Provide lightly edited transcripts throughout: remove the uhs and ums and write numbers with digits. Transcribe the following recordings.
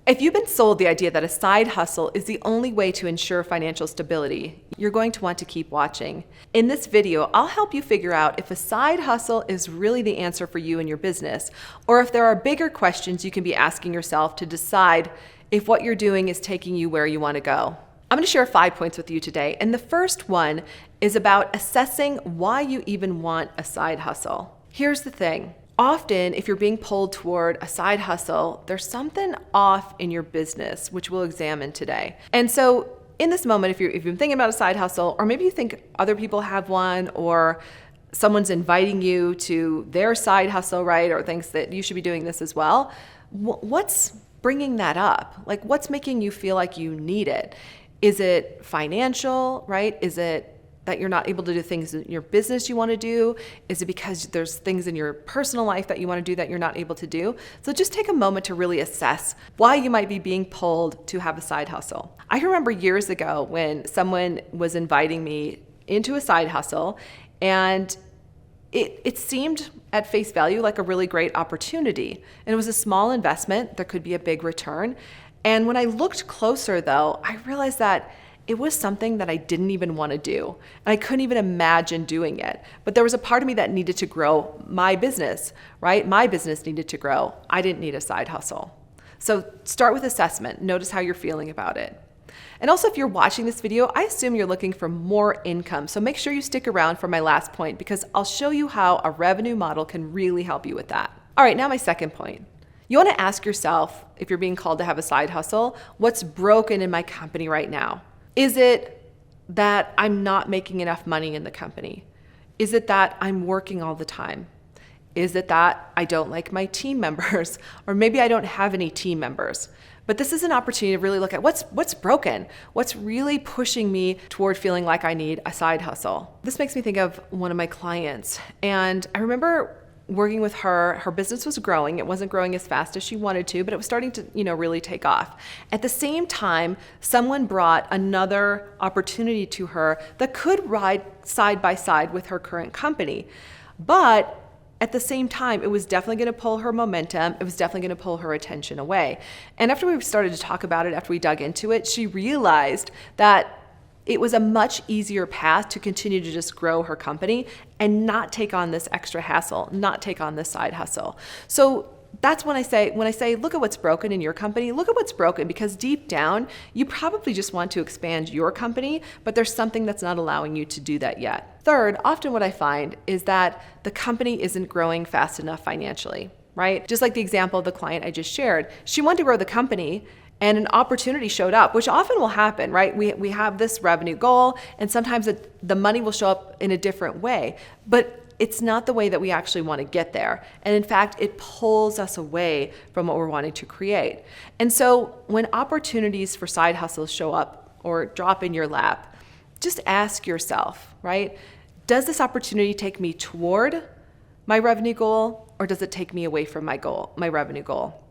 If you've been sold the idea that a side hustle is the only way to ensure financial stability, you're going to want to keep watching. In this video, I'll help you figure out if a side hustle is really the answer for you and your business, or if there are bigger questions you can be asking yourself to decide if what you're doing is taking you where you want to go. I'm going to share 5 points with you today, and the first one is about assessing why you even want a side hustle. Here's the thing. Often, if you're being pulled toward a side hustle, there's something off in your business, which we'll examine today. And so in this moment, if you're thinking about a side hustle, or maybe you think other people have one, or someone's inviting you to their side hustle, right? Or thinks that you should be doing this as well. What's bringing that up? Like, what's making you feel like you need it? Is it financial, right? Is it that you're not able to do things in your business you want to do? Is it because there's things in your personal life that you want to do that you're not able to do? So just take a moment to really assess why you might be being pulled to have a side hustle. I remember years ago when someone was inviting me into a side hustle, and it seemed at face value like a really great opportunity. And it was a small investment. There could be a big return. And when I looked closer, though, I realized that it was something that I didn't even want to do. And I couldn't even imagine doing it. But there was a part of me that needed to grow my business, right? My business needed to grow. I didn't need a side hustle. So start with assessment. Notice how you're feeling about it. And also, if you're watching this video, I assume you're looking for more income. So make sure you stick around for my last point, because I'll show you how a revenue model can really help you with that. All right, now my second point. You want to ask yourself, if you're being called to have a side hustle, what's broken in my company right now? Is it that I'm not making enough money in the company? Is it that I'm working all the time? Is it that I don't like my team members? Or maybe I don't have any team members? But this is an opportunity to really look at what's broken, what's really pushing me toward feeling like I need a side hustle. This makes me think of one of my clients. And I remember working with her. Her business was growing. It wasn't growing as fast as she wanted to, but it was starting to, really take off. At the same time, someone brought another opportunity to her that could ride side by side with her current company. But at the same time, it was definitely going to pull her momentum. It was definitely going to pull her attention away. And after we started to talk about it, after we dug into it, she realized that it was a much easier path to continue to just grow her company and not take on this extra hassle, not take on this side hustle. So that's when I say, look at what's broken in your company, look at what's broken, because deep down, you probably just want to expand your company, but there's something that's not allowing you to do that yet. Third, often what I find is that the company isn't growing fast enough financially, right? Just like the example of the client I just shared. She wanted to grow the company, and an opportunity showed up, which often will happen, right? We have this revenue goal, and sometimes the money will show up in a different way, but it's not the way that we actually want to get there. And in fact, it pulls us away from what we're wanting to create. And so when opportunities for side hustles show up or drop in your lap, just ask yourself, right? Does this opportunity take me toward my revenue goal, or does it take me away from my revenue goal?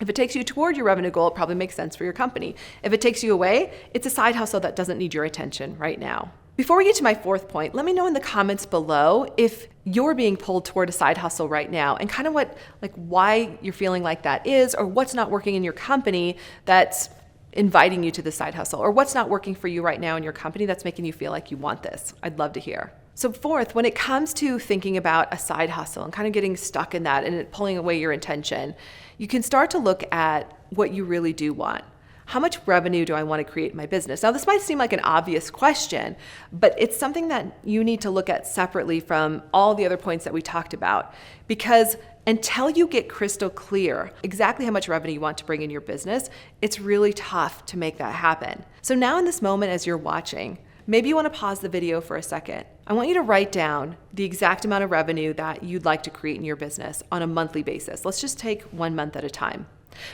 If it takes you toward your revenue goal, it probably makes sense for your company. If it takes you away, it's a side hustle that doesn't need your attention right now. Before we get to my fourth point, let me know in the comments below if you're being pulled toward a side hustle right now, and kind of why you're feeling like that is, or what's not working in your company that's inviting you to the side hustle, or what's not working for you right now in your company that's making you feel like you want this. I'd love to hear. So fourth, when it comes to thinking about a side hustle and kind of getting stuck in that and it pulling away your attention, you can start to look at what you really do want. How much revenue do I want to create in my business? Now, this might seem like an obvious question, but it's something that you need to look at separately from all the other points that we talked about, because until you get crystal clear exactly how much revenue you want to bring in your business, it's really tough to make that happen. So now in this moment, as you're watching, maybe you want to pause the video for a second. I want you to write down the exact amount of revenue that you'd like to create in your business on a monthly basis. Let's just take 1 month at a time.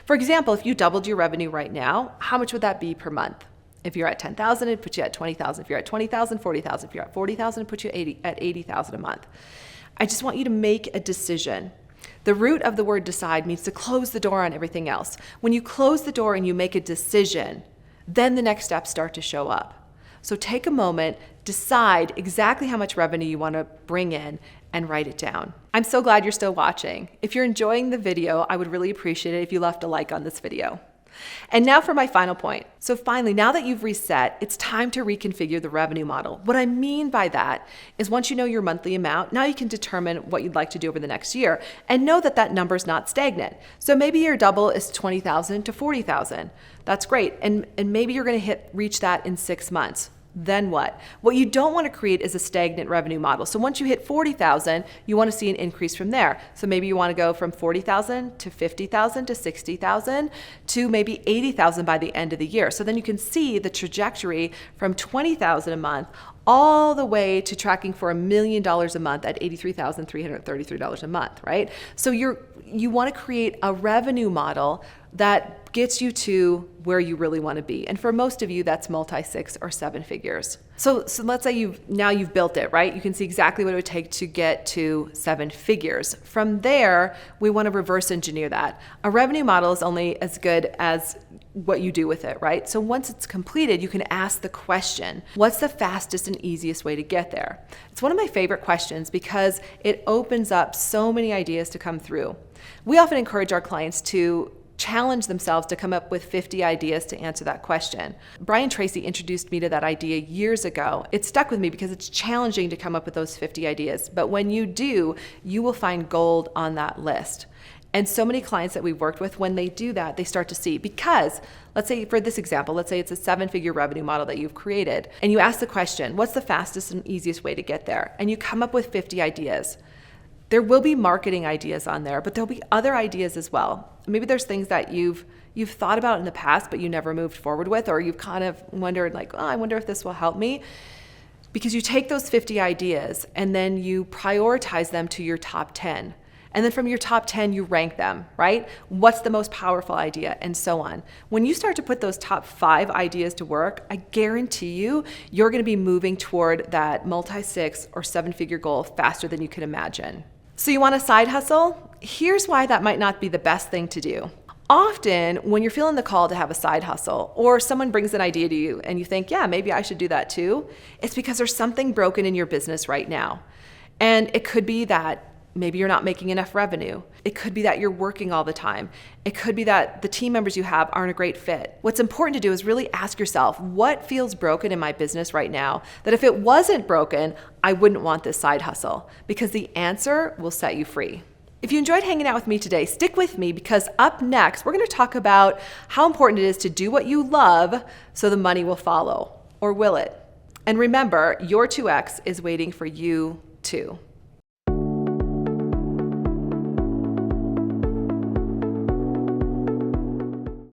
For example, if you doubled your revenue right now, how much would that be per month? If you're at 10,000, it'd put you at 20,000. If you're at 20,000, 40,000. If you're at 40,000, it'd put you at 80,000 a month. I just want you to make a decision. The root of the word decide means to close the door on everything else. When you close the door and you make a decision, then the next steps start to show up. So take a moment, decide exactly how much revenue you want to bring in, and write it down. I'm so glad you're still watching. If you're enjoying the video, I would really appreciate it if you left a like on this video. And now for my final point. So finally, now that you've reset, it's time to reconfigure the revenue model. What I mean by that is once you know your monthly amount, now you can determine what you'd like to do over the next year and know that that number is not stagnant. So maybe your double is 20,000 to 40,000. That's great. And maybe you're going to reach that in 6 months. Then what? What you don't want to create is a stagnant revenue model. So once you hit 40,000, you want to see an increase from there. So maybe you want to go from 40,000 to 50,000 to 60,000 to maybe 80,000 by the end of the year. So then you can see the trajectory from 20,000 a month all the way to tracking for $1 million a month at $83,333 a month, right? So you want to create a revenue model that gets you to where you really want to be. And for most of you, that's multi-6 or 7 figures. So let's say you've built it, right? You can see exactly what it would take to get to 7 figures. From there, we want to reverse engineer that. A revenue model is only as good as what you do with it, right? So once it's completed, you can ask the question, what's the fastest and easiest way to get there? It's one of my favorite questions because it opens up so many ideas to come through. We often encourage our clients to challenge themselves to come up with 50 ideas to answer that question. Brian Tracy introduced me to that idea years ago. It stuck with me because it's challenging to come up with those 50 ideas. But when you do, you will find gold on that list. And so many clients that we've worked with, when they do that, they start to see, because let's say for this example, let's say it's a 7-figure revenue model that you've created, and you ask the question, what's the fastest and easiest way to get there? And you come up with 50 ideas. There will be marketing ideas on there, but there'll be other ideas as well. Maybe there's things that you've thought about in the past, but you never moved forward with, or you've kind of wondered like, oh, I wonder if this will help me. Because you take those 50 ideas and then you prioritize them to your top 10. And then from your top 10, you rank them, right? What's the most powerful idea, and so on. When you start to put those top 5 ideas to work, I guarantee you're going to be moving toward that multi-6 or 7-figure goal faster than you can imagine. So you want a side hustle? Here's why that might not be the best thing to do. Often, when you're feeling the call to have a side hustle, or someone brings an idea to you and you think, yeah, maybe I should do that too, it's because there's something broken in your business right now. And it could be that maybe you're not making enough revenue. It could be that you're working all the time. It could be that the team members you have aren't a great fit. What's important to do is really ask yourself, what feels broken in my business right now that if it wasn't broken, I wouldn't want this side hustle? Because the answer will set you free. If you enjoyed hanging out with me today, stick with me, because up next, we're going to talk about how important it is to do what you love so the money will follow. Or will it? And remember, your 2X is waiting for you too.